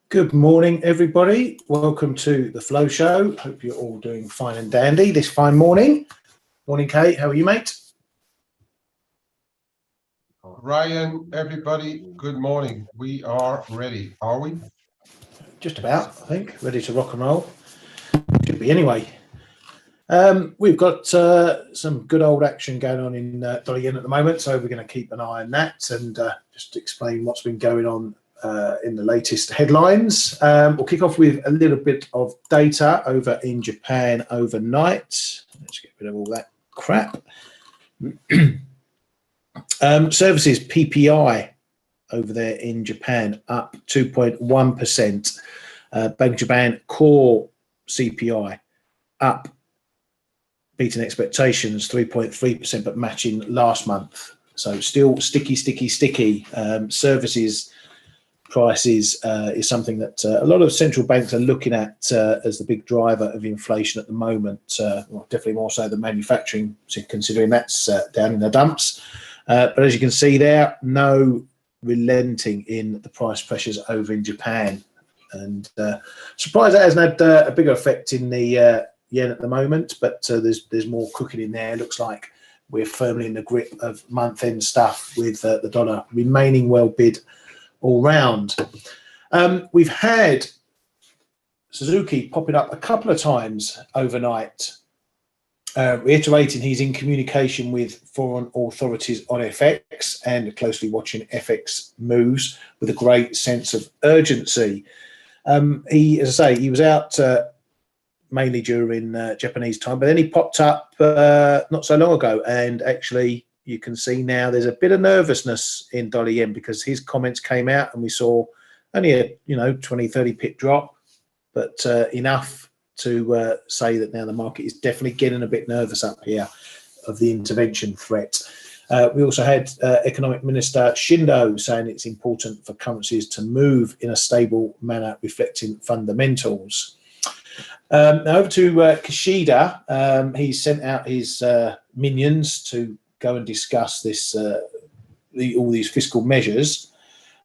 Good morning, everybody. Welcome to the Flow Show. Hope you're all doing fine and dandy this fine morning. Morning, Kate. How are you, mate? Ryan, everybody, good morning. We are ready, are we? Just about, I think. Ready to rock and roll. Should be anyway. We've got some good old action going on in dollar yen at the moment, so we're going to keep an eye on that and just explain what's been going on in the latest headlines. We'll kick off with a little bit of data over in Japan overnight. Let's get rid of all that crap. Services PPI over there in Japan up 2.1%. Bank of Japan core CPI up, beating expectations 3.3%, but matching last month. So still sticky. Services prices is something that a lot of central banks are looking at as the big driver of inflation at the moment. Well, definitely more so than manufacturing, considering that's down in the dumps. But as you can see there, no relenting in the price pressures over in Japan. And surprised that hasn't had a bigger effect in the yen at the moment, but there's more cooking in there. Looks like we're firmly in the grip of month-end stuff with the dollar remaining well bid all round. We've had Suzuki popping up a couple of times overnight, reiterating he's in communication with foreign authorities on FX and closely watching FX moves with a great sense of urgency. He, as I say, he was out mainly during Japanese time, but then he popped up not so long ago, and actually you can see now there's a bit of nervousness in dollar yen because his comments came out and we saw only a 20-30 pip drop, but enough to say that now the market is definitely getting a bit nervous up here of the intervention threat. We also had Economic Minister Shindo saying it's important for currencies to move in a stable manner reflecting fundamentals. Now over to Kishida. He sent out his minions to go and discuss this, all these fiscal measures.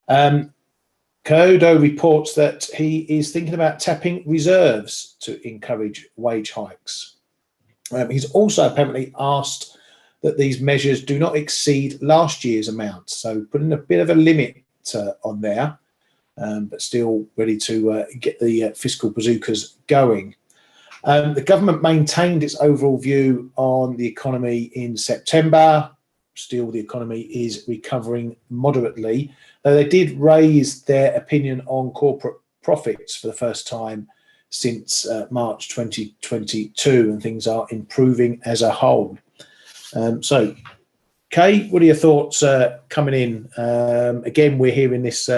Kodo reports that he is thinking about tapping reserves to encourage wage hikes. He's also apparently asked that these measures do not exceed last year's amount, so putting a bit of a limit on there, but still ready to get the fiscal bazookas going. The government maintained its overall view on the economy in September. Still, the economy is recovering moderately, though they did raise their opinion on corporate profits for the first time since March 2022, and things are improving as a whole. So, Kay, what are your thoughts coming in? Again, we're hearing this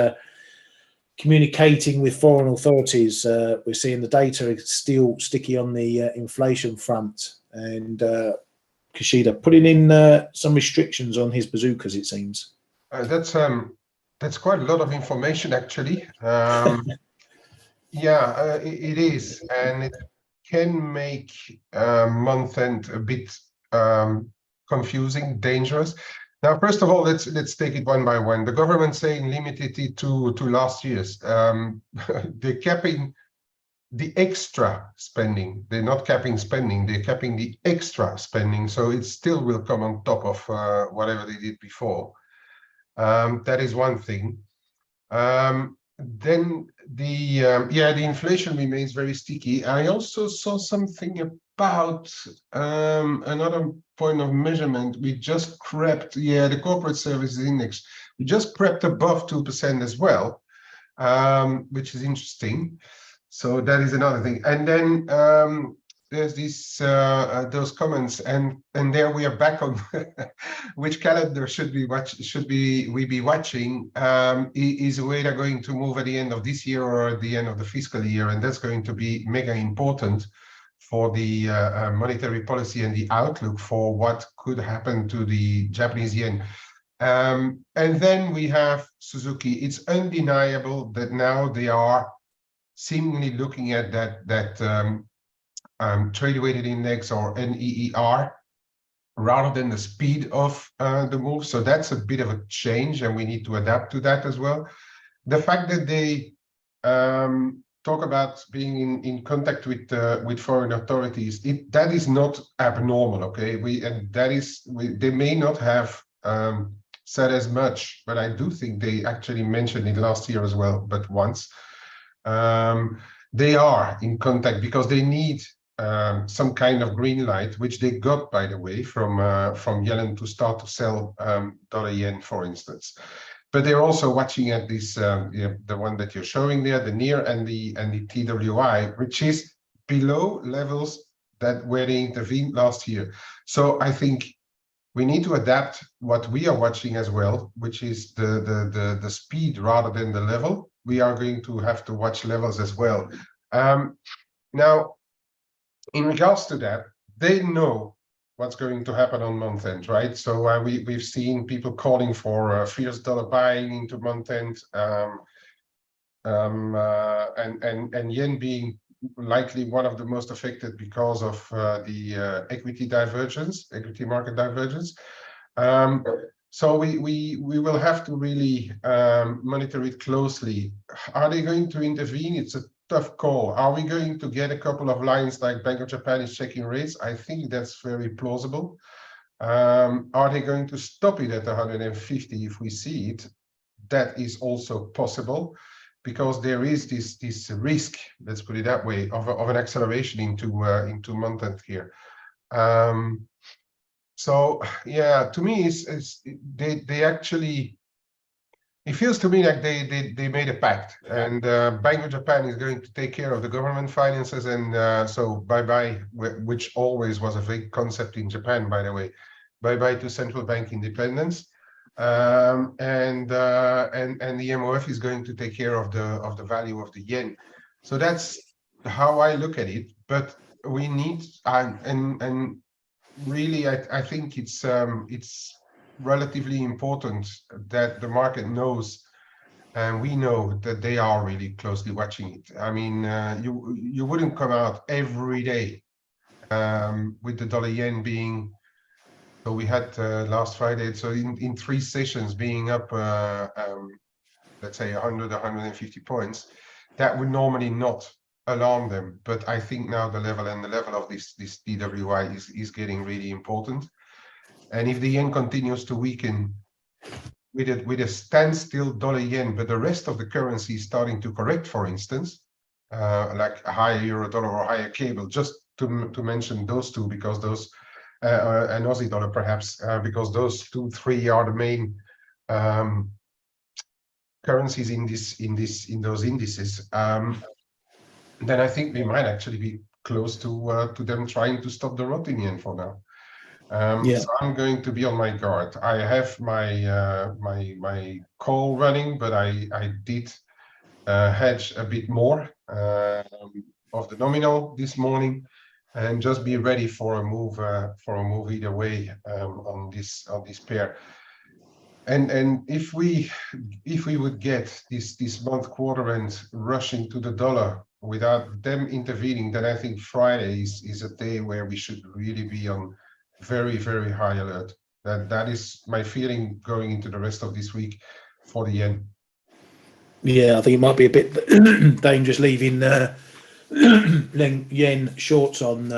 communicating with foreign authorities. We're seeing the data is still sticky on the inflation front, and Kishida putting in some restrictions on his bazookas, it seems. That's quite a lot of information, actually. Yeah, it is, and it can make month end a bit confusing, dangerous. Now, first of all, let's take it one by one. The government saying limited it to last year's. They're capping the extra spending. They're not capping spending. They're capping the extra spending. So it still will come on top of whatever they did before. That is one thing. Then the inflation remains very sticky. I also saw something about another point of measurement. We just crept, the corporate services index. We just crept above 2% as well, which is interesting. So that is another thing. And then there's those comments, and there we are back on which calendar should we be watching? Is where they're going to move at the end of this year or at the end of the fiscal year, and that's going to be mega important for the monetary policy and the outlook for what could happen to the Japanese yen. And then we have Suzuki. It's undeniable that now they are seemingly looking at that trade weighted index or NEER rather than the speed of the move. So that's a bit of a change, and we need to adapt to that as well. The fact that they talk about being in contact with foreign authorities. That is not abnormal, okay? They may not have said as much, but I do think they actually mentioned it last year as well, but once. They are in contact because they need some kind of green light, which they got, by the way, from Yellen to start to sell dollar yen, for instance. But they're also watching at this, the one that you're showing there, the near and the TWI, which is below levels where they intervened last year. So I think we need to adapt what we are watching as well, which is the speed rather than the level. We are going to have to watch levels as well. Now, in regards to that, they know what's going to happen on month end, right? So we've seen people calling for fierce dollar buying into month end, and yen being likely one of the most affected because of the equity market divergence. So we will have to really monitor it closely. Are they going to intervene? It's a tough call. Are we going to get a couple of lines like Bank of Japan is checking rates? I think that's very plausible. Are they going to stop it at 150 if we see it? That is also possible, because there is this risk, let's put it that way, of an acceleration into month end here. So yeah, to me, they actually, it feels to me like they made a pact, and Bank of Japan is going to take care of the government finances, and so bye-bye, which always was a big concept in Japan, by the way, bye-bye to central bank independence, and the MOF is going to take care of the value of the yen. So that's how I look at it. But we need and really, I think it's relatively important that the market knows, and we know that they are really closely watching it. I mean, you wouldn't come out every day with the dollar yen being, so we had last Friday, so in 3 sessions being up, let's say 100, 150 points, that would normally not alarm them. But I think now the level of this DWI is getting really important. And if the yen continues to weaken with a standstill dollar yen, but the rest of the currency is starting to correct, for instance, like a higher euro dollar or higher cable, just to mention those two, because those and Aussie dollar perhaps, because those 2-3 are the main currencies in those indices. Then I think we might actually be close to them trying to stop the rot in yen for now. So I'm going to be on my guard. I have my my call running, but I did hedge a bit more of the nominal this morning, and just be ready for a move either way on this pair. And if we would get this month quarter end rushing to the dollar without them intervening, then I think Friday is a day where we should really be on very, very high alert. That is my feeling going into the rest of this week for the yen. Yeah, I think it might be a bit dangerous leaving yen shorts on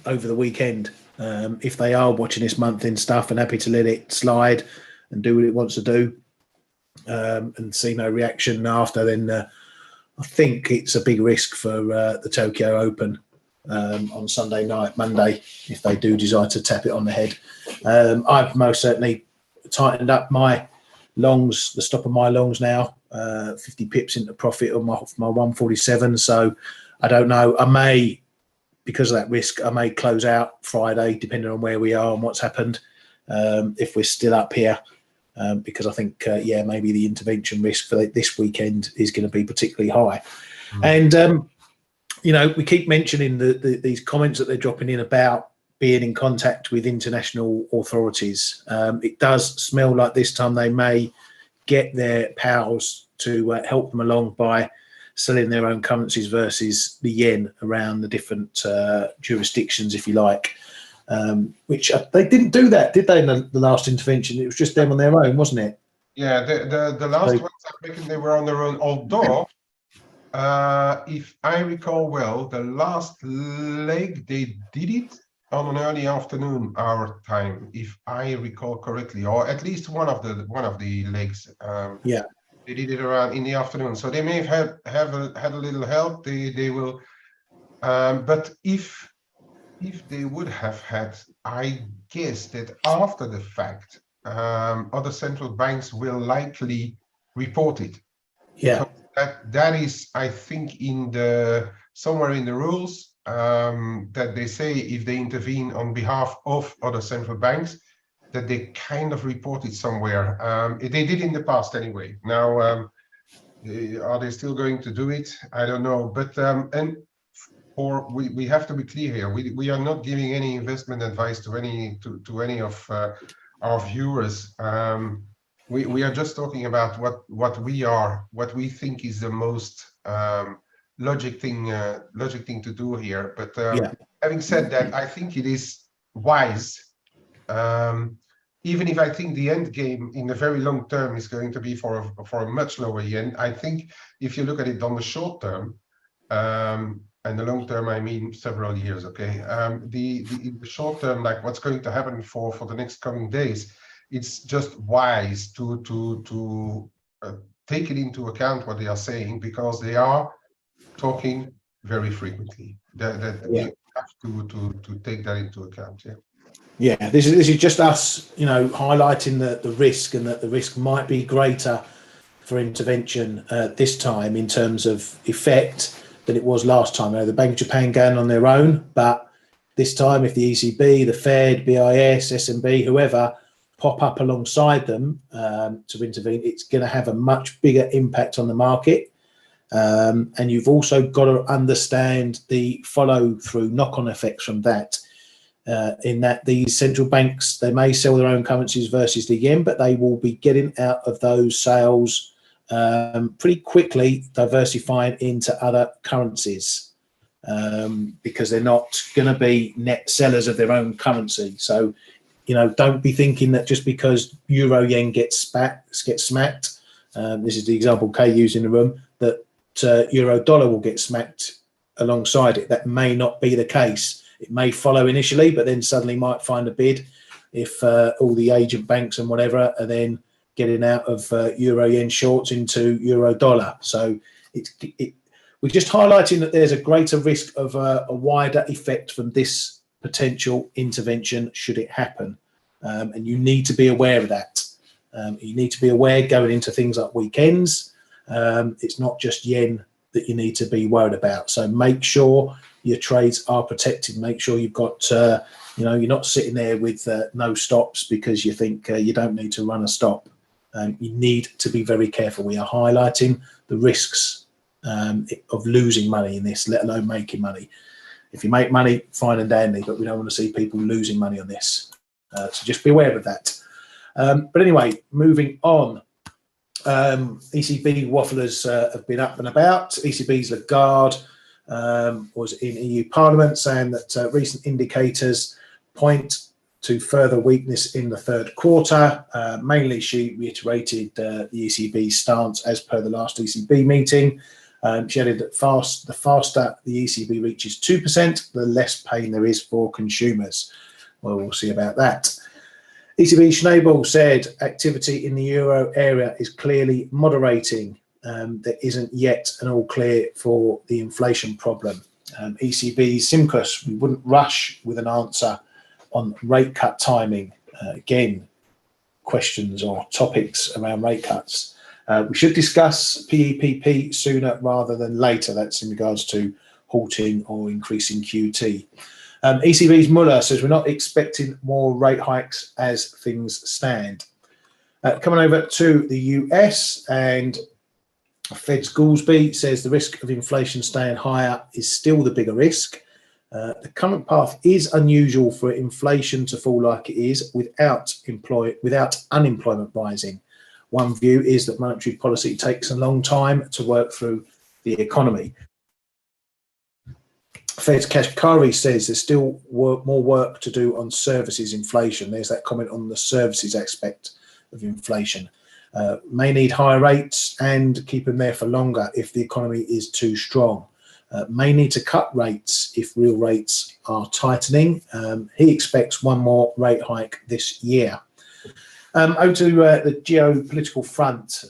over the weekend. If they are watching this month in stuff and happy to let it slide and do what it wants to do, and see no reaction after, then I think it's a big risk for the Tokyo Open on Sunday night, Monday, if they do decide to tap it on the head. I've most certainly tightened up my longs, the stop of my longs now, 50 pips into profit on my 147. So I don't know. I may, because of that risk, I may close out Friday, depending on where we are and what's happened, if we're still up here. Because I think, maybe the intervention risk for this weekend is going to be particularly high. And, we keep mentioning these comments that they're dropping in about being in contact with international authorities. It does smell like this time they may get their pals to help them along by selling their own currencies versus the yen around the different jurisdictions, if you like. Which they didn't do that, did they, in the last intervention? It was just them on their own, wasn't it? Yeah, the last ones, I reckon they were on their own, although if I recall well, the last leg they did it on an early afternoon our time, if I recall correctly, or at least one of the legs. Yeah. They did it around in the afternoon, so they may have had a little help. They will, but if they would have had, I guess that after the fact, other central banks will likely report it. Yeah. That is, I think, in somewhere in the rules, that they say if they intervene on behalf of other central banks, that they kind of report it somewhere. They did in the past anyway. Now, are they still going to do it? I don't know. But we have to be clear here. We are not giving any investment advice to any of our viewers. We are just talking about what we think is the most logic thing to do here. But having said that, I think it is wise. Even if I think the end game in the very long term is going to be for a much lower yen, I think if you look at it on the short term, and the long term, I mean several years, okay? In the short term, like what's going to happen for the next coming days, it's just wise to take it into account what they are saying, because they are talking very frequently. That we have to take that into account, yeah. Yeah, this is just us, highlighting the risk, and that the risk might be greater for intervention this time in terms of effect than it was last time. The Bank of Japan going on their own, but this time if the ECB, the Fed, BIS, SNB, whoever pop up alongside them to intervene, it's going to have a much bigger impact on the market. And you've also got to understand the follow-through knock-on effects from that. In that these central banks, they may sell their own currencies versus the yen, but they will be getting out of those sales pretty quickly, diversifying into other currencies, because they're not going to be net sellers of their own currency. So, don't be thinking that just because euro yen gets smacked, this is the example Kay used in the room, that euro dollar will get smacked alongside it. That may not be the case. It may follow initially, but then suddenly might find a bid if all the agent banks and whatever are then getting out of euro yen shorts into euro dollar. So we're just highlighting that there's a greater risk of a wider effect from this potential intervention should it happen. And you need to be aware of that. You need to be aware going into things like weekends. It's not just yen that you need to be worried about. So make sure your trades are protected. Make sure you've got, you're not sitting there with no stops because you think you don't need to run a stop. You need to be very careful. We are highlighting the risks of losing money in this, let alone making money. If you make money, fine and dandy, but we don't want to see people losing money on this. So just be aware of that. But anyway, moving on. ECB wafflers have been up and about. ECB's Lagarde was in EU Parliament saying that recent indicators point to further weakness in the third quarter. Mainly, she reiterated the ECB's stance as per the last ECB meeting. She added that the faster the ECB reaches 2%, the less pain there is for consumers. Well, we'll see about that. ECB Schnabel said activity in the euro area is clearly moderating. There isn't yet an all clear for the inflation problem. ECB Simkus, we wouldn't rush with an answer on rate cut timing. Again, questions or topics around rate cuts. We should discuss PEPP sooner rather than later. That's in regards to halting or increasing QT. ECB's Muller says we're not expecting more rate hikes as things stand. Coming over to the US, and Fed's Goolsbee says the risk of inflation staying higher is still the bigger risk. The current path is unusual for inflation to fall like it is without unemployment rising. One view is that monetary policy takes a long time to work through the economy. Fed's Kashkari says there's still more work to do on services inflation. There's that comment on the services aspect of inflation. may need higher rates and keep them there for longer if the economy is too strong. May need to cut rates if real rates are tightening. He expects one more rate hike this year. Over to the geopolitical front.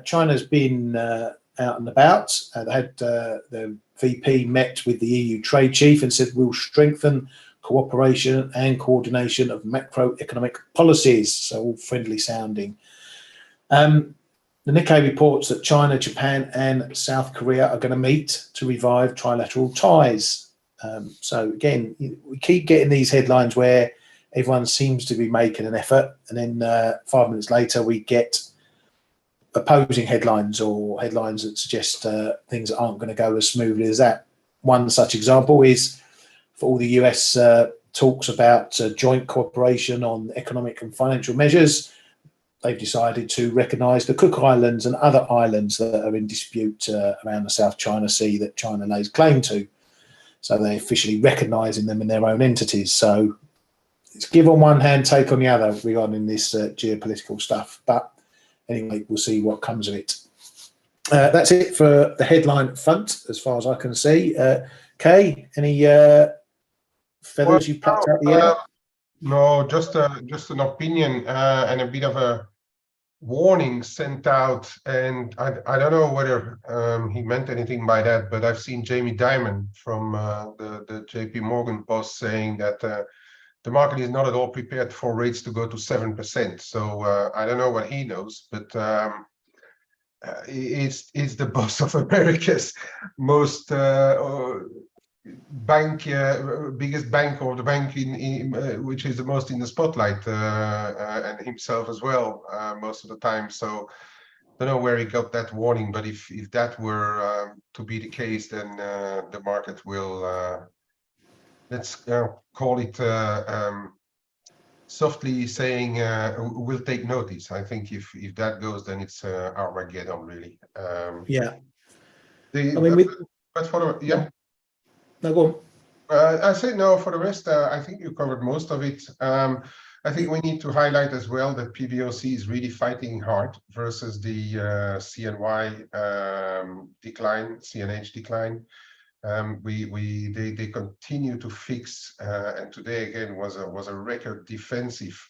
China's been out and about. They had the VP met with the EU trade chief and said we'll strengthen cooperation and coordination of macroeconomic policies, so all friendly sounding. The Nikkei reports that China, Japan and South Korea are going to meet to revive trilateral ties. So again, we keep getting these headlines where everyone seems to be making an effort, and then 5 minutes later we get opposing headlines or headlines that suggest things aren't going to go as smoothly as that. One such example is for all the US talks about joint cooperation on economic and financial measures. They've decided to recognise the Cook Islands and other islands that are in dispute around the South China Sea that China lays claim to. So they're officially recognising them in their own entities. So it's give on one hand, take on the other regarding this geopolitical stuff. But anyway, we'll see what comes of it. That's it for the headline front, as far as I can see. Kay, any feathers you plucked out the air? No, just an opinion and a bit of a warning sent out, and I don't know whether he meant anything by that, but I've seen Jamie Dimon from the JP Morgan post saying that the market is not at all prepared for rates to go to 7%. So I don't know what he knows, but it's the boss of America's most biggest bank, or the bank which is the most in the spotlight, and himself as well most of the time. So I don't know where he got that warning, but if that were to be the case, then the market will let's call it softly saying we'll take notice. I think if that goes, then it's Armageddon, really. Yeah. I mean, but for the, yeah. No, go on. I say no. For the rest, I think you covered most of it. I think we need to highlight as well that PBOC is really fighting hard versus the CNY decline, CNH decline. They continue to fix, and today again was a record defensive,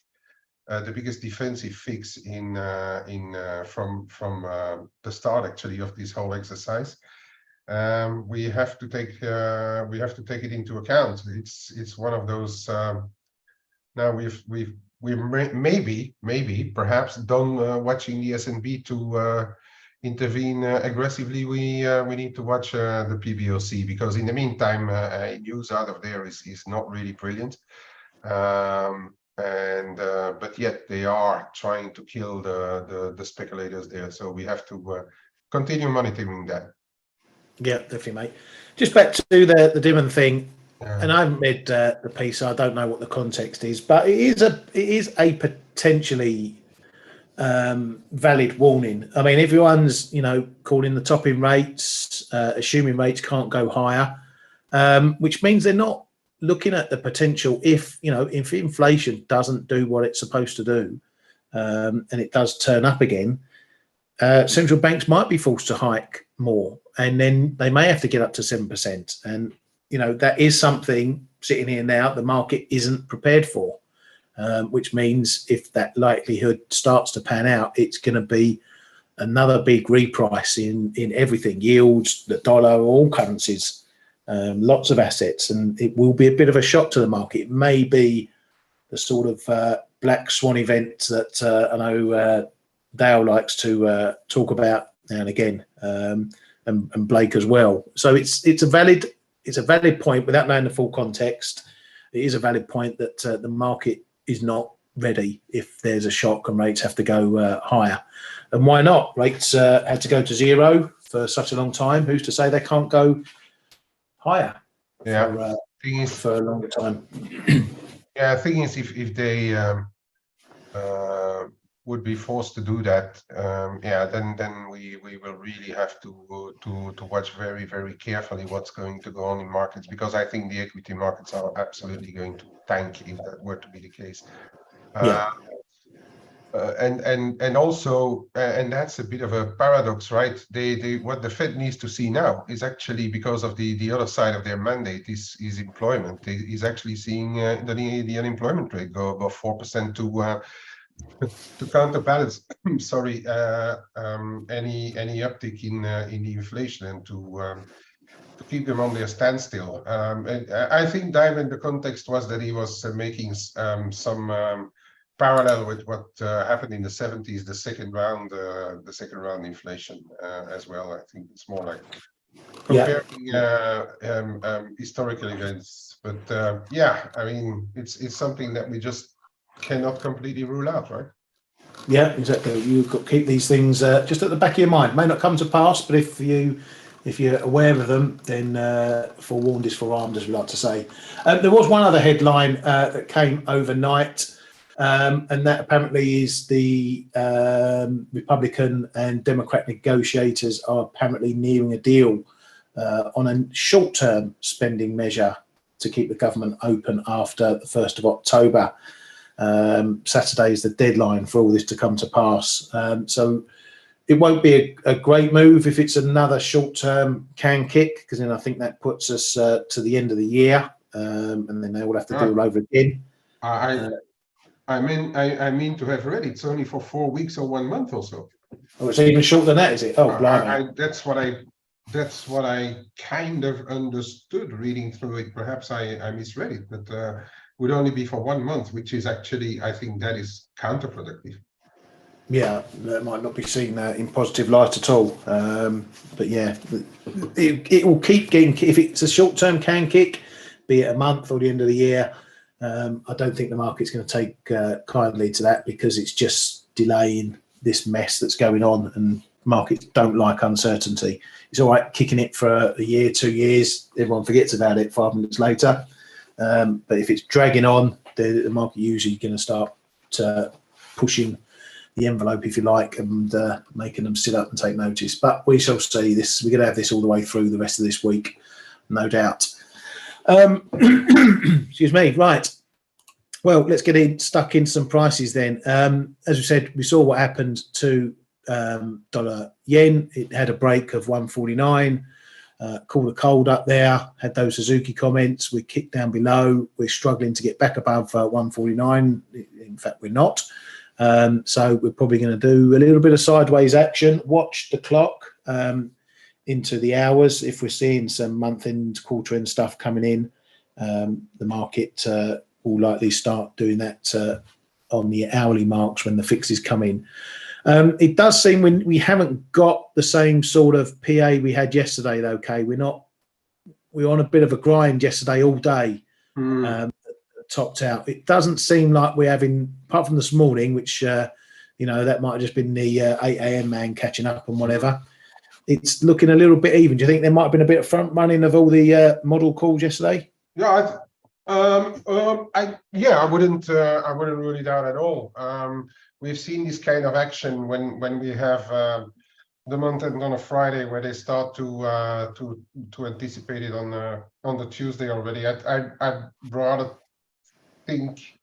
the biggest defensive fix from the start actually of this whole exercise. We have to take it into account. It's one of those. Now we've maybe perhaps done watching the S&P to intervene aggressively. We need to watch the PBOC, because in the meantime news out of there is not really brilliant, but yet they are trying to kill the speculators there. So we have to continue monitoring that. Yeah, definitely, mate. Just back to the Dimon thing, and I haven't read the piece, so I don't know what the context is, but it is a potentially valid warning. I mean, everyone's calling the top in rates, assuming rates can't go higher, which means they're not looking at the potential if inflation doesn't do what it's supposed to do, and it does turn up again. Central banks might be forced to hike more, and then they may have to get up to 7%. And, that is something sitting here now the market isn't prepared for, which means if that likelihood starts to pan out, it's going to be another big reprice in everything, yields, the dollar, all currencies, lots of assets, and it will be a bit of a shock to the market. It may be the sort of black swan event that I know Dale likes to talk about now and again, and Blake as well. So it's a valid point without knowing the full context. It is a valid point that the market is not ready if there's a shock and rates have to go higher. And why not? Rates had to go to zero for such a long time. Who's to say they can't go higher? Yeah, for a longer time. Yeah, the thing is, if they would be forced to do that, then we will really have to watch very, very carefully what's going to go on in markets, because I think the equity markets are absolutely going to tank if that were to be the case. and also, and that's a bit of a paradox, right? What the Fed needs to see now is actually, because of the other side of their mandate is employment. Is actually seeing the unemployment rate go above 4% to counterbalance, sorry, any uptick in the inflation, and to keep them on their standstill. And I think, Diamond, the context was that he was making some parallel with what happened in the 70s, the second round inflation as well. I think it's more like comparing historical events. But yeah, I mean, it's something that we just cannot completely rule out, right? Yeah, exactly. You've got to keep these things just at the back of your mind. May not come to pass, but if you're aware of them, then forewarned is forearmed, as we like to say. There was one other headline that came overnight, and that apparently is the Republican and Democrat negotiators are apparently nearing a deal on a short-term spending measure to keep the government open after the 1st of October. Saturday is the deadline for all this to come to pass. So it won't be a great move if it's another short-term can kick, because then I think that puts us to the end of the year, and then they will have to do all over again. I mean to have read it's only for 4 weeks or 1 month or so. Oh, it's even shorter than that, is it? Oh, blimey. That's what I kind of understood reading through it. Perhaps I misread it, but would only be for 1 month, which is actually, I think that is counterproductive. Yeah, that might not be seen in positive light at all. But yeah, it will keep getting, if it's a short-term can kick, be it a month or the end of the year, I don't think the market's going to take kindly to that, because it's just delaying this mess that's going on, and markets don't like uncertainty. It's all right kicking it for a year, 2 years, everyone forgets about it 5 minutes later. But if it's dragging on, the market usually going to start pushing the envelope, if you like, and making them sit up and take notice. But we shall see. We're going to have this all the way through the rest of this week, no doubt. Excuse me. Right. Well, let's get stuck in some prices then. As we said, we saw what happened to dollar yen. It had a break of 149. Called a cold up there, had those Suzuki comments. We kicked down below. We're struggling to get back above 149. In fact, we're not. So we're probably going to do a little bit of sideways action. Watch the clock into the hours. If we're seeing some month-end, quarter-end stuff coming in, the market will likely start doing that on the hourly marks when the fixes come in. It does seem when we haven't got the same sort of PA we had yesterday, though. Okay, we're on a bit of a grind yesterday all day. Topped out. It doesn't seem like we're having, apart from this morning, which that might have just been the 8 a.m. man catching up and whatever. It's looking a little bit even. Do you think there might have been a bit of front running of all the model calls yesterday? Yeah, I wouldn't rule it out at all. We've seen this kind of action when we have the month end on a Friday, where they start to anticipate it on the Tuesday already. I'd rather think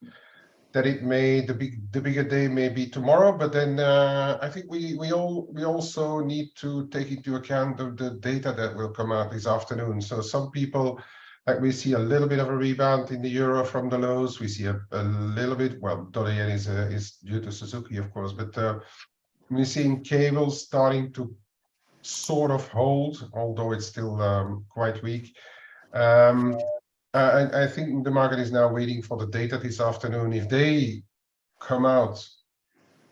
that the bigger day may be tomorrow, but then I think we also need to take into account the data that will come out this afternoon. So some people, like, we see a little bit of a rebound in the euro from the lows. We see a little bit, well, dollar yen is due to Suzuki, of course, but we're seeing cables starting to sort of hold, although it's still quite weak. I think the market is now waiting for the data this afternoon. If they come out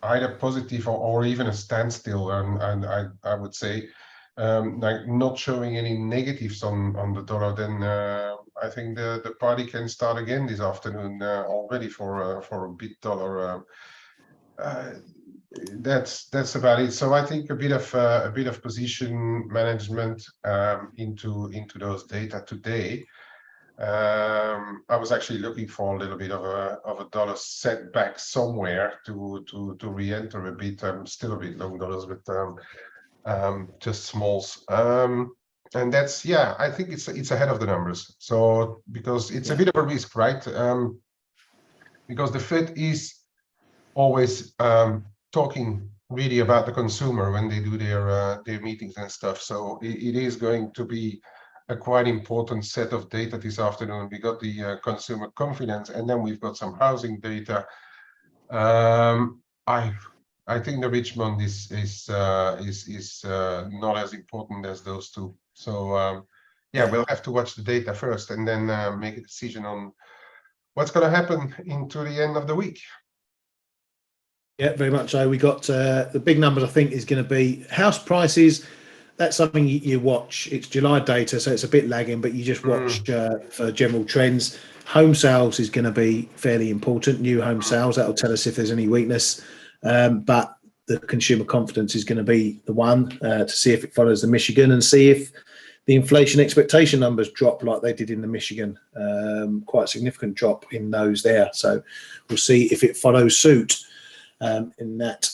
either positive or even a standstill, and I would say like not showing any negatives on the dollar, then I think the party can start again this afternoon already for a big dollar. That's about it. So I think a bit of position management into those data today. I was actually looking for a little bit of a dollar setback somewhere to re-enter a bit. I'm still a bit long dollars, but just smalls. And that's, yeah, I think it's ahead of the numbers. So because it's a bit of a risk, right? Because the Fed is always talking really about the consumer when they do their meetings and stuff. So it is going to be a quite important set of data this afternoon. We got the consumer confidence, and then we've got some housing data. I think the Richmond is not as important as those two. So yeah, we'll have to watch the data first and then make a decision on what's going to happen into the end of the week. Yeah, very much so. We got the big numbers, I think, is going to be house prices. That's something you watch. It's July data, so it's a bit lagging, but you just watch for general trends. Home sales is going to be fairly important. New home sales, that'll tell us if there's any weakness. But the consumer confidence is going to be the one to see if it follows the Michigan and see if the inflation expectation numbers drop like they did in the Michigan. Quite a significant drop in those there. So we'll see if it follows suit in that.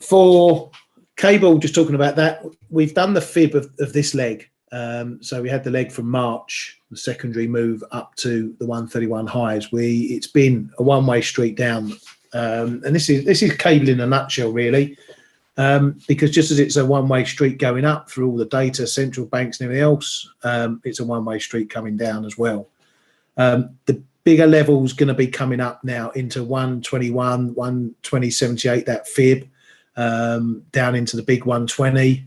For cable, just talking about that, we've done the fib of this leg. So we had the leg from March, the secondary move up to the 131 highs. It's been a one-way street down, and this is cable in a nutshell, really, because just as it's a one-way street going up through all the data, central banks and everything else, it's a one-way street coming down as well. The bigger levels going to be coming up now into 121, 120.78, that fib, down into the big 120.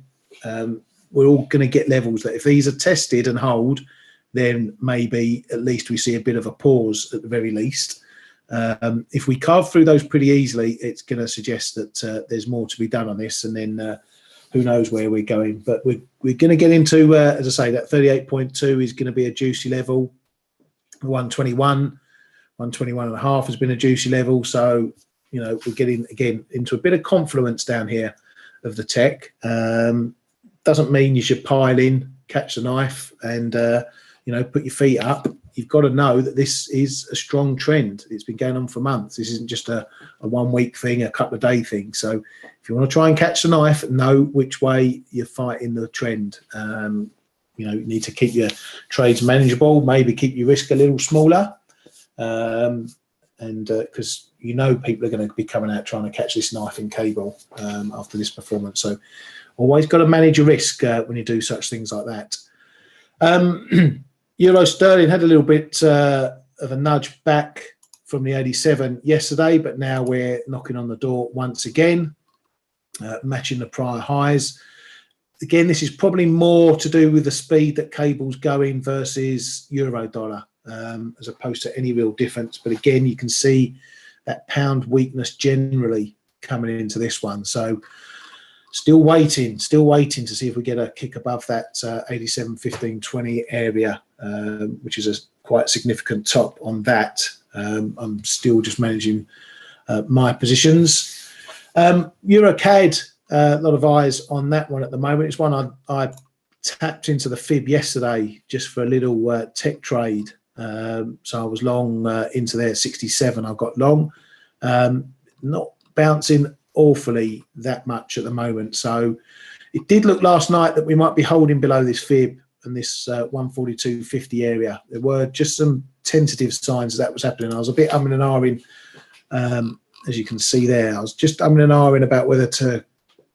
We're all going to get levels that if these are tested and hold, then maybe at least we see a bit of a pause at the very least. If we carve through those pretty easily, it's going to suggest that there's more to be done on this, and then who knows where we're going. But we're going to get into, as I say, that 38.2 is going to be a juicy level. 121, 121.5 has been a juicy level. So, you know, we're getting again into a bit of confluence down here of the tech. Doesn't mean you should pile in, catch the knife, and you know, put your feet up. You've got to know that this is a strong trend. It's been going on for months. This isn't just a 1 week thing, a couple of day thing. So if you want to try and catch the knife, know which way you're fighting the trend. You know, you need to keep your trades manageable, maybe keep your risk a little smaller, and because you know people are going to be coming out trying to catch this knife in cable after this performance. So always got to manage your risk when you do such things like that. Euro sterling had a little bit of a nudge back from the 87 yesterday, but now we're knocking on the door once again, matching the prior highs. Again, this is probably more to do with the speed that cable's going versus euro dollar, as opposed to any real difference. But again, you can see that pound weakness generally coming into this one. So still waiting to see if we get a kick above that 87.15.20 area, which is a quite significant top on that. I'm still just managing my positions. Euro CAD, a lot of eyes on that one at the moment. It's one I tapped into the fib yesterday just for a little tech trade. So I was long into there, 67 I got long. Not bouncing awfully that much at the moment. So it did look last night that we might be holding below this fib and this 142.50 area. There were just some tentative signs that was happening. I was a bit umming and ahhing, as you can see there. I was just umming and ahhing about whether to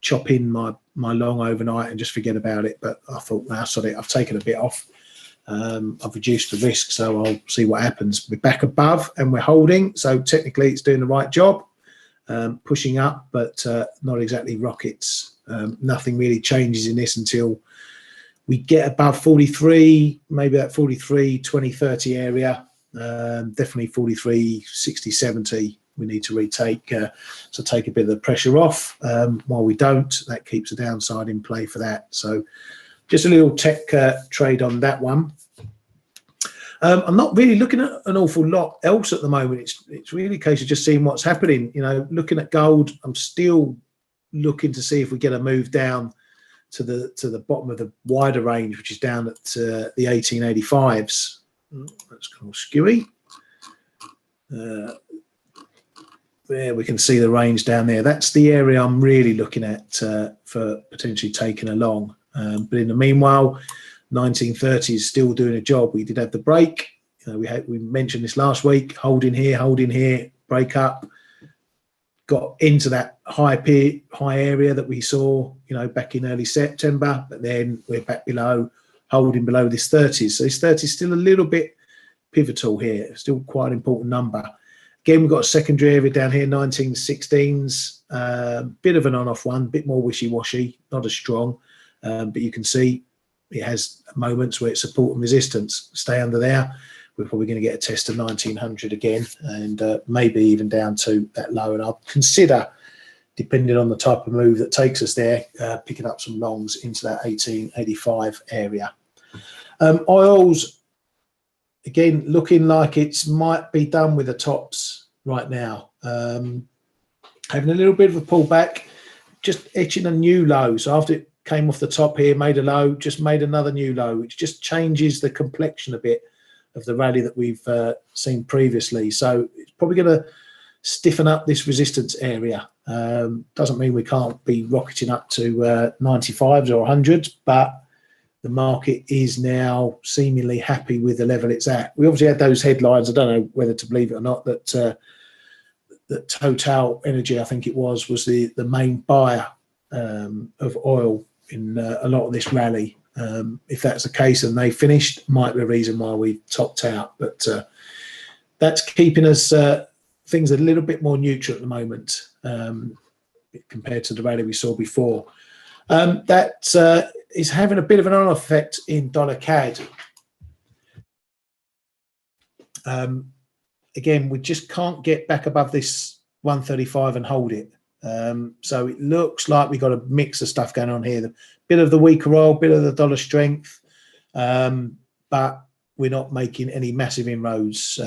chop in my long overnight and just forget about it. But I thought, nah, sorry, I've taken a bit off. I've reduced the risk, so I'll see what happens. We're back above and we're holding. So technically it's doing the right job, pushing up, but not exactly rockets. Nothing really changes in this until we get above 43, maybe that 43, 20, 30 area. Definitely 43, 60, 70. We need to retake, so take a bit of the pressure off. While we don't, that keeps the downside in play for that. So just a little tech trade on that one. I'm not really looking at an awful lot else at the moment. It's really a case of just seeing what's happening. You know, looking at gold, I'm still looking to see if we get a move down to the bottom of the wider range, which is down at the 1885s. That's kind of skewy. There we can see the range down there. That's the area I'm really looking at for potentially taking along. But in the meanwhile, 1930 is still doing a job. We did have the break. You know, we mentioned this last week. Hold in here, break up. got into that high area that we saw, back in early September, but then we're back below, holding below this 30s. So this 30 is still a little bit pivotal here, still quite an important number. Again, we've got a secondary area down here, 1916s, bit of an on-off one, bit more wishy-washy, not as strong, but you can see it has moments where it's support and resistance. Stay under there. We're probably going to get a test of 1900 again, and maybe even down to that low. And I'll consider, depending on the type of move that takes us there, picking up some longs into that 1885 area. Oils, again, looking like it might be done with the tops right now. Having a little bit of a pullback, just etching a new low. So after it came off the top here, made a low, just made another new low, which just changes the complexion a bit of the rally that we've seen previously. So it's probably going to stiffen up this resistance area. Doesn't mean we can't be rocketing up to 95s or 100s, but the market is now seemingly happy with the level it's at. We obviously had those headlines, I don't know whether to believe it or not, that that Total Energy, I think it was the main buyer of oil in a lot of this rally. If that's the case and they finished, might be a reason why we topped out. But that's keeping us things a little bit more neutral at the moment compared to the rally we saw before. That is having a bit of an on-off effect in dollar CAD. Again, we just can't get back above this 135 and hold it. So it looks like we've got a mix of stuff going on here. A bit of the weaker oil, bit of the dollar strength, but we're not making any massive inroads.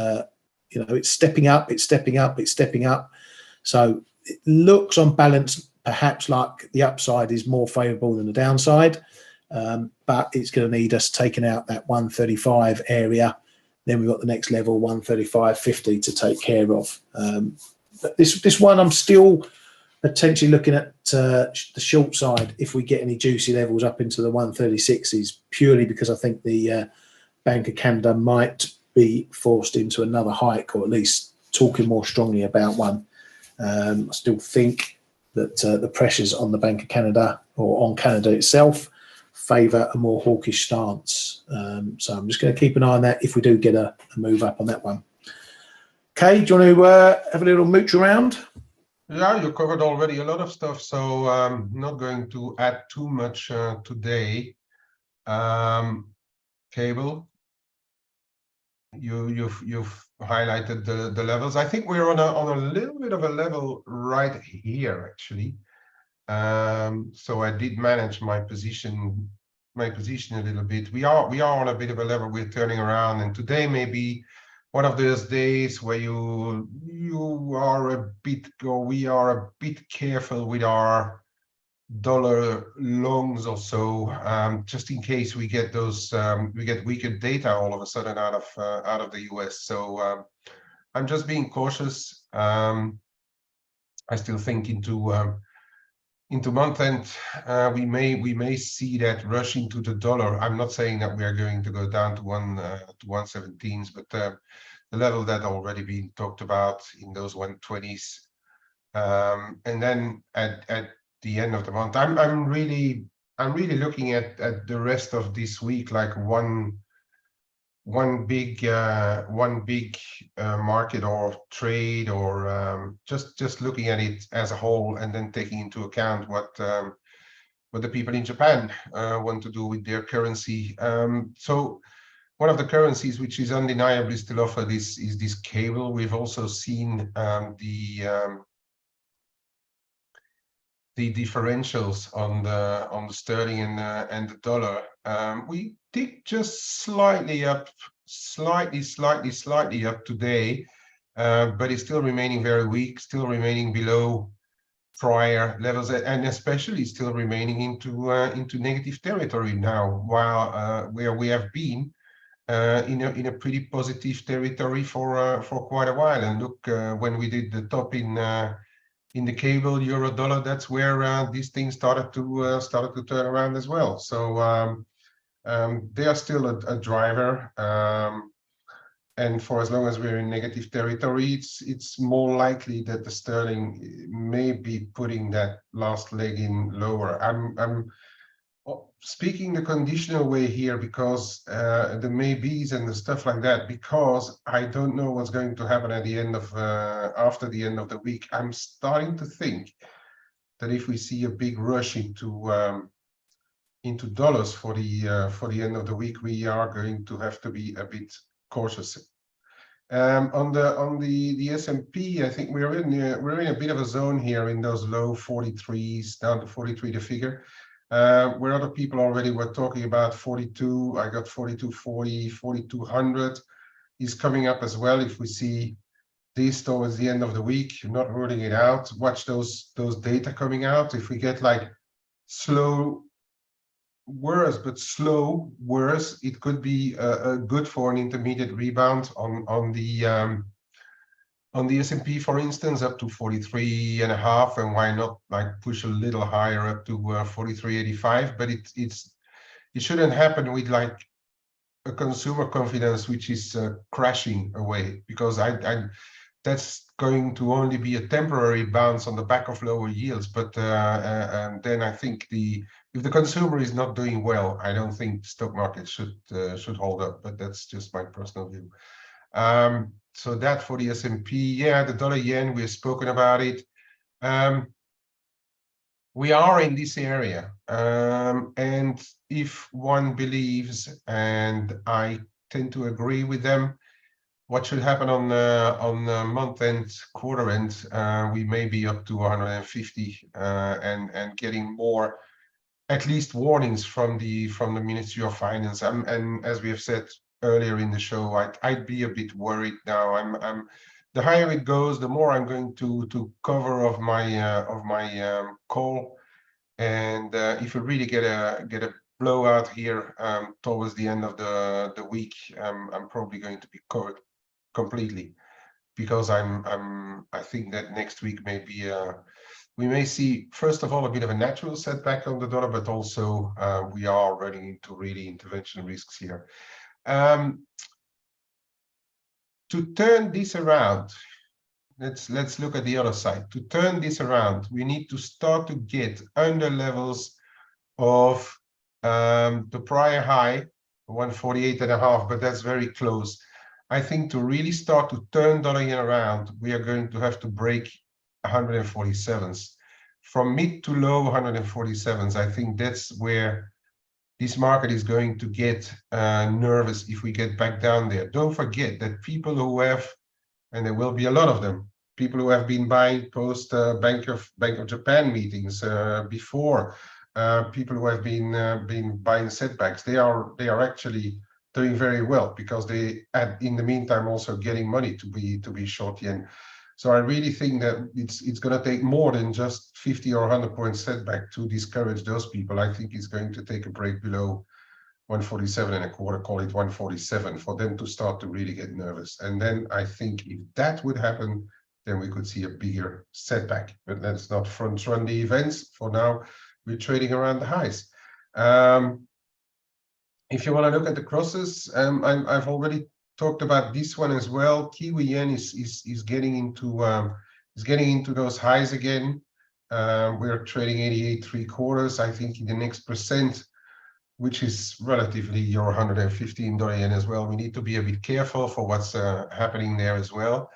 It's stepping up, it's stepping up, it's stepping up. So it looks on balance perhaps like the upside is more favourable than the downside, but it's going to need us taking out that 135 area. Then we've got the next level, 135.50 to take care of. But this one I'm still potentially looking at the short side if we get any juicy levels up into the 136s, purely because I think the Bank of Canada might be forced into another hike, or at least talking more strongly about one. I still think that the pressures on the Bank of Canada, or on Canada itself, favour a more hawkish stance. So I'm just going to keep an eye on that if we do get a move up on that one. Okay, do you want to have a little mooch around? Yeah, you covered already a lot of stuff, so I'm not going to add too much today. Cable, you've highlighted the levels. I think we're on a little bit of a level right here, actually. So I did manage my position a little bit. We are on a bit of a level. We're turning around, and today may be one of those days where you are a bit, or we are a bit careful with our dollar longs or so, just in case we get those we get weaker data all of a sudden out of the US. So I'm just being cautious. I still think into month end we may see that rush into the dollar. I'm not saying that we are going to go down to 117s, but the level that already been talked about in those 120s, and then at the end of the month, I'm really looking at the rest of this week like one big market or trade, or just looking at it as a whole, and then taking into account what the people in Japan want to do with their currency. So one of the currencies which is undeniably still offered is this cable. We've also seen the differentials on the sterling and the dollar. We ticked just slightly up, slightly up today, but it's still remaining very weak, still remaining below prior levels, and especially still remaining into negative territory now, while where we have been in a pretty positive territory for quite a while. And look, when we did the top in the cable euro dollar, that's where these things started to turn around as well. So they are still a driver, and for as long as we're in negative territory, it's more likely that the sterling may be putting that last leg in lower. I'm speaking the conditional way here because the maybes and the stuff like that, because I don't know what's going to happen at the end of after the end of the week. I'm starting to think that if we see a big rush into dollars for the end of the week, we are going to have to be a bit cautious. On the S&P, I think we're in a bit of a zone here in those low 43s down to 43 the figure, where other people already were talking about 42. I got 42.40, 4200 is coming up as well. If we see this towards the end of the week, not ruling it out. Watch those data coming out. If we get like slow worse, but slow worse, it could be good for an intermediate rebound on the S&P, for instance, up to 43.5, and why not like push a little higher up to 43.85. But it shouldn't happen with like a consumer confidence which is crashing away, because that's going to only be a temporary bounce on the back of lower yields. But and then I think if the consumer is not doing well, I don't think stock market should hold up. But that's just my personal view. So that for the S&P, yeah, the dollar yen, we've spoken about it. We are in this area, and if one believes, and I tend to agree with them, what should happen on month end, quarter end, we may be up to 150 and getting more, at least warnings from the Ministry of Finance. And as we have said earlier in the show, I'd be a bit worried now. I'm the higher it goes, the more I'm going to cover of my call. And if we really get a blowout here towards the end of the week, I'm probably going to be covered completely, because I think that next week may be we may see, first of all, a bit of a natural setback on the dollar, but also we are running into really intervention risks here. To turn this around, let's look at the other side. To turn this around, we need to start to get under levels of the prior high, 148.5, but that's very close. I think to really start to turn dollar yen around, we are going to have to break 147s. From mid to low 147s, I think that's where this market is going to get nervous if we get back down there. Don't forget that people who have, and there will be a lot of them, people who have been buying post Bank of Japan meetings before, people who have been buying setbacks, they are actually doing very well, because they in the meantime also getting money to be short yen. So I really think that it's going to take more than just 50 or 100 point setback to discourage those people. I think it's going to take a break below 147.25, call it 147, for them to start to really get nervous. And then I think if that would happen, then we could see a bigger setback. But let's not front run the events. For now, we're trading around the highs. If you want to look at the crosses, I've already talked about this one as well. Kiwi yen is getting into those highs again. We're trading 88.75. I think in the next percent, which is relatively your $115 yen as well, we need to be a bit careful for what's happening there as well.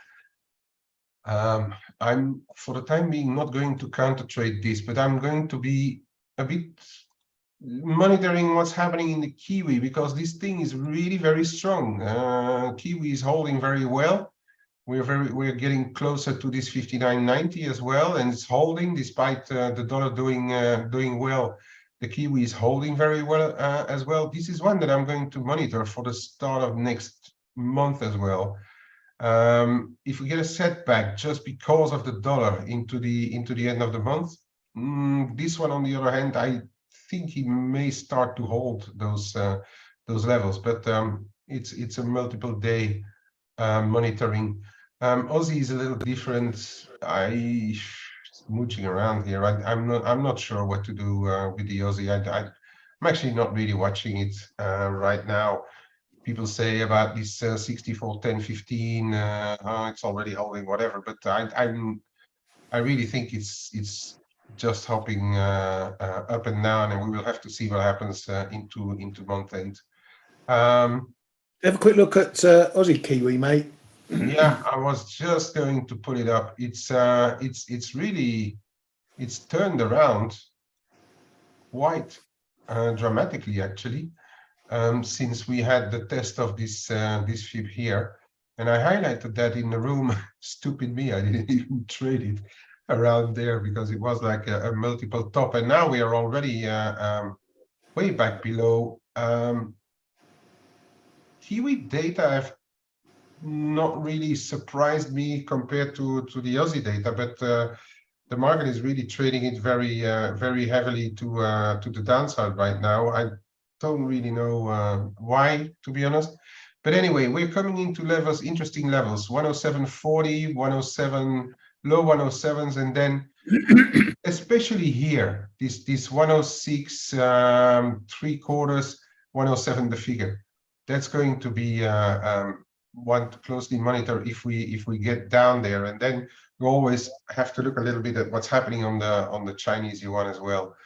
I'm, for the time being, not going to counter trade this, but I'm going to be a bit monitoring what's happening in the Kiwi, because this thing is really very strong. Kiwi is holding very well. We're getting closer to this 59.90 as well, and it's holding despite the dollar doing well. The Kiwi is holding very well as well. This is one that I'm going to monitor for the start of next month as well. If we get a setback just because of the dollar into the end of the month, this one on the other hand, I think he may start to hold those levels, but it's a multiple day monitoring. Aussie is a little different. I mooching around here. I'm not sure what to do with the Aussie. I'm actually not really watching it right now. people say about this 64, 10, 15, it's already holding whatever, but I really think it's just hopping up and down, and we will have to see what happens into month end. Have a quick look at Aussie Kiwi, mate. Yeah, I was just going to pull it up. It's really turned around quite dramatically, actually, since we had the test of this fib here, and I highlighted that in the room. Stupid me, I didn't even trade it around there because it was like a multiple top, and now we are already way back below. Kiwi data have not really surprised me compared to the Aussie data, but the market is really trading it very very heavily to the downside right now. I don't really know why, to be honest, but anyway, we're coming into levels, interesting levels: 107.40, 107, low 107s, and then especially here, this 106 3/4, 107 the figure. That's going to be one to closely monitor if we get down there, and then we always have to look a little bit at what's happening on the Chinese yuan as well.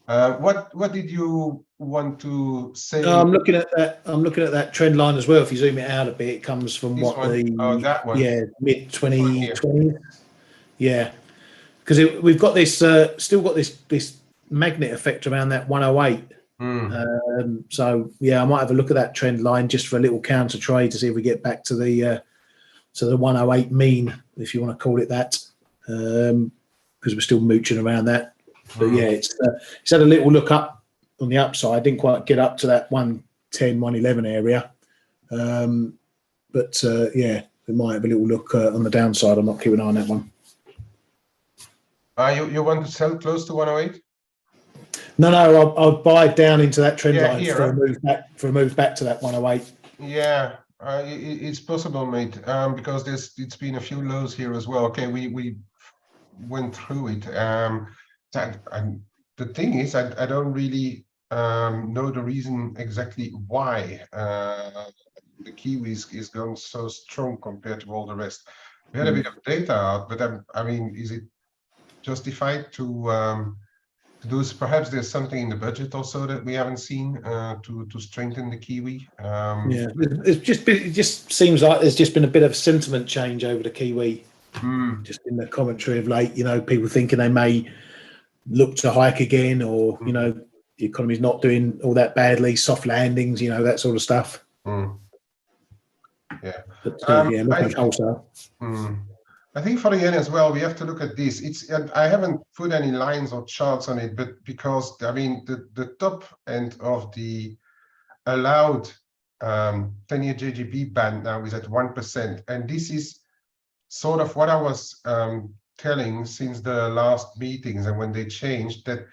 What did you want to say? I'm looking at that. I'm looking at that trend line as well. If you zoom it out a bit, it comes from This one? That one. Yeah, mid 2020. Yeah, because we've got this still got this magnet effect around that 108. So yeah, I might have a look at that trend line just for a little counter trade to see if we get back to the 108 mean, if you want to call it that, because we're still mooching around that. But yeah, it's had a little look up on the upside. Didn't quite get up to that 110, 111 area, but yeah, we might have a little look on the downside. I'm not keeping an eye on that one. You want to sell close to 108? No, I'll buy down into that trend line here, for a move back to that 108. Yeah, it's possible, mate. Because it's been a few lows here as well. Okay, we went through it. The thing is, I don't really know the reason exactly why the Kiwi is going so strong compared to all the rest. We had a bit of data out, but I mean, is it justified to do? Perhaps there's something in the budget also that we haven't seen to strengthen the Kiwi. Yeah, it just seems like there's just been a bit of a sentiment change over the Kiwi. Just in the commentary of late, you know, people thinking they may look to hike again, or you know, the economy's not doing all that badly, soft landings, you know, that sort of stuff. Yeah, but yeah, not much wholesale. I think for the yen as well, we have to look at this. I haven't put any lines or charts on it, but because I mean the top end of the allowed 10-year JGB band now is at 1%, and this is sort of what I was telling since the last meetings and when they changed, that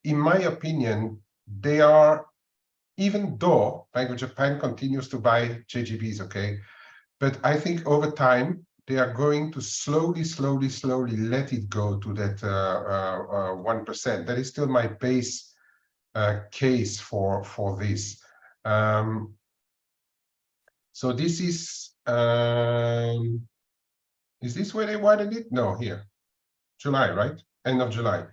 in my opinion they are, even though Bank of Japan continues to buy JGBs, okay, but I think over time they are going to slowly let it go to that 1%. That is still my base case for this. So this is this where they widened it? No, here, July, right? End of July.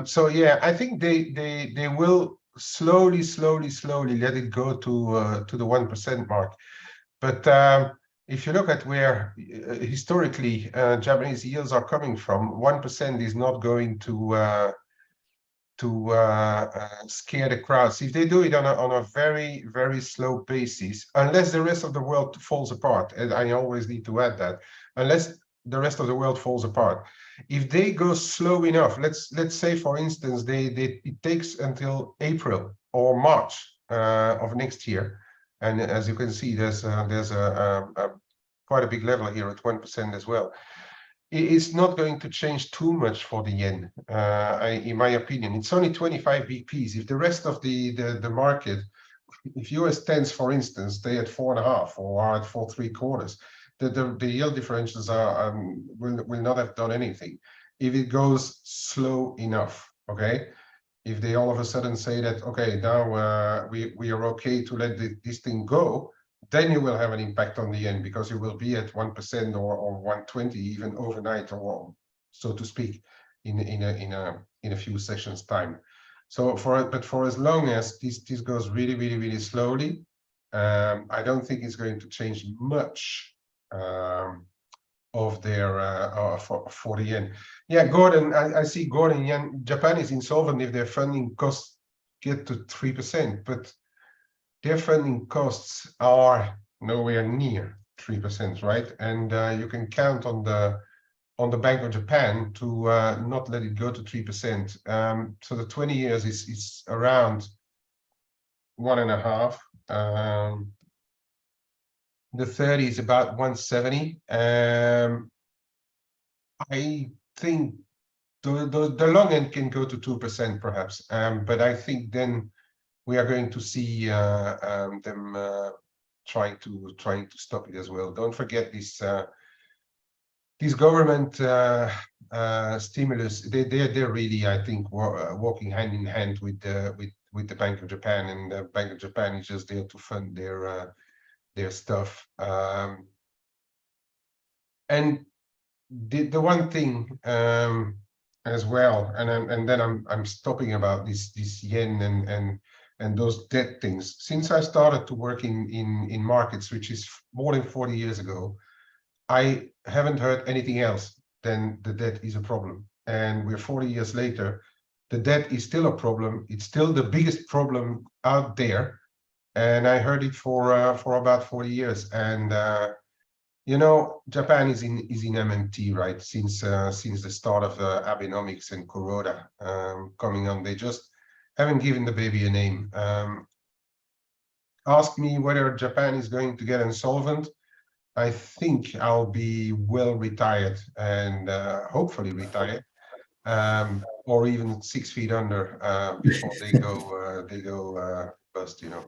So yeah, I think they will slowly let it go to the 1% mark. But if you look at where historically Japanese yields are coming from, 1% is not going to scare the crowds. If they do it on a very slow basis, unless the rest of the world falls apart, and I always need to add that, unless the rest of the world falls apart, if they go slow enough, let's say for instance it takes until April or March of next year, and as you can see, there's quite a big level here at 1% as well. It's not going to change too much for the yen, in my opinion. It's only 25 BPs. If the rest of the market, if US 10s, for instance, stay at 4.5 or are at 4.75, the yield differentials will not have done anything. If it goes slow enough, okay? If they all of a sudden say that, okay, now we are okay to let this thing go, then you will have an impact on the yen, because you will be at 1% or 120 even overnight, or so to speak, in a few sessions time. So for as long as this goes really slowly, I don't think it's going to change much of their for the yen. Yeah, Gordon, I see Gordon. Yen, Japan is insolvent if their funding costs get to 3%, but their funding costs are nowhere near 3%, right? And you can count on the Bank of Japan to not let it go to 3%. So the 20 years is around 1.5. The 30 is about 170. I think the long end can go to 2% perhaps, but I think then we are going to see them trying to stop it as well. Don't forget this government stimulus. They're really, I think, walking hand in hand with the Bank of Japan, and the Bank of Japan is just there to fund their stuff. And the one thing as well, and then I'm stopping about this yen and those debt things. Since I started to work in markets, which is more than 40 years ago, I haven't heard anything else than the debt is a problem. And we're 40 years later, the debt is still a problem. It's still the biggest problem out there. And I heard it for about 40 years. And you know, Japan is in MMT, right? Since the start of Abenomics and Kuroda coming on, they just haven't given the baby a name. Ask me whether Japan is going to get insolvent. I think I'll be well retired, and hopefully retired, or even 6 feet under before they go bust. You know,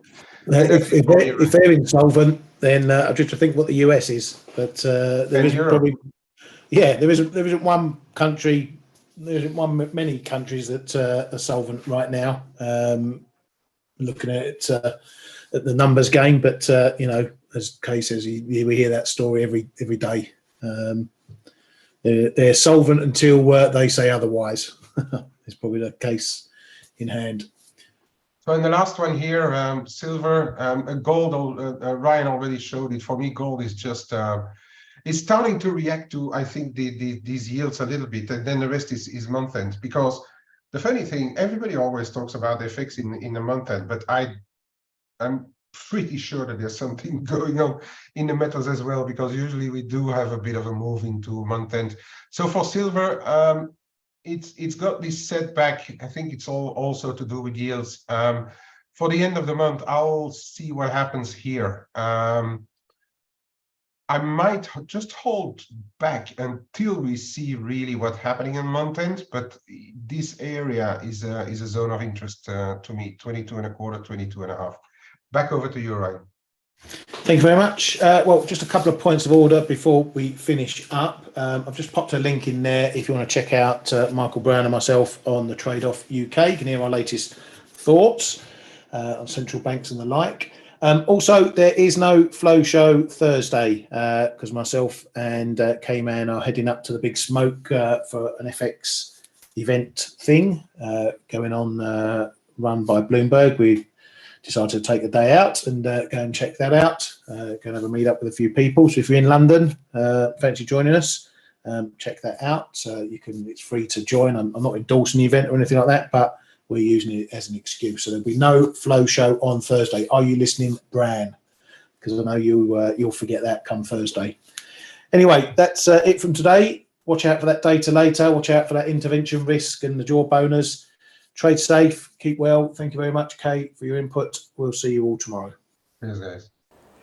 If they're insolvent, then I just think what the US is, but there isn't probably, yeah, there isn't one country, there isn't many countries that are solvent right now. Looking at the numbers game, but you know, as Kay says, we hear that story every day. They're solvent until they say otherwise. It's probably the case in hand. So in the last one here, silver, gold, Ryan already showed it. For me, gold is just, it's starting to react to, I think, these yields a little bit, and then the rest is month end. Because the funny thing, everybody always talks about FX in the month end, but I'm pretty sure that there's something going on in the metals as well, because usually we do have a bit of a move into month end. So for silver, it's got this setback. I think it's all also to do with yields. For the end of the month, I'll see what happens here. I might just hold back until we see really what's happening in month end, but this area is a zone of interest to me. 22.25, 22.5. Back over to you, Ryan. Thank you very much. Well, just a couple of points of order before we finish up. I've just popped a link in there if you want to check out Michael Brown and myself on the Trade Off UK. You can hear our latest thoughts on central banks and the like. Also, there is no flow show Thursday because myself and K-Man are heading up to the Big Smoke for an FX event thing going on, run by Bloomberg. We decided to take a day out and go and check that out. Go and have a meet up with a few people. So if you're in London, fancy joining us, check that out. You can. It's free to join. I'm not endorsing the event or anything like that, but we're using it as an excuse. So there'll be no flow show on Thursday. Are you listening, Bran? Because I know you'll forget that come Thursday. Anyway, that's it from today. Watch out for that data later. Watch out for that intervention risk and the jawboners. Trade safe. Keep well. Thank you very much, Kate, for your input. We'll see you all tomorrow. Cheers, guys.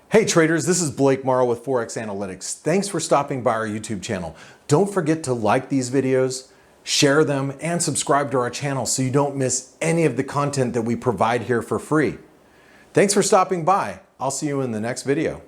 Hey traders, this is Blake Morrow with ForexAnalytix. Thanks for stopping by our YouTube channel. Don't forget to like these videos, share them, and subscribe to our channel so you don't miss any of the content that we provide here for free. Thanks for stopping by. I'll see you in the next video.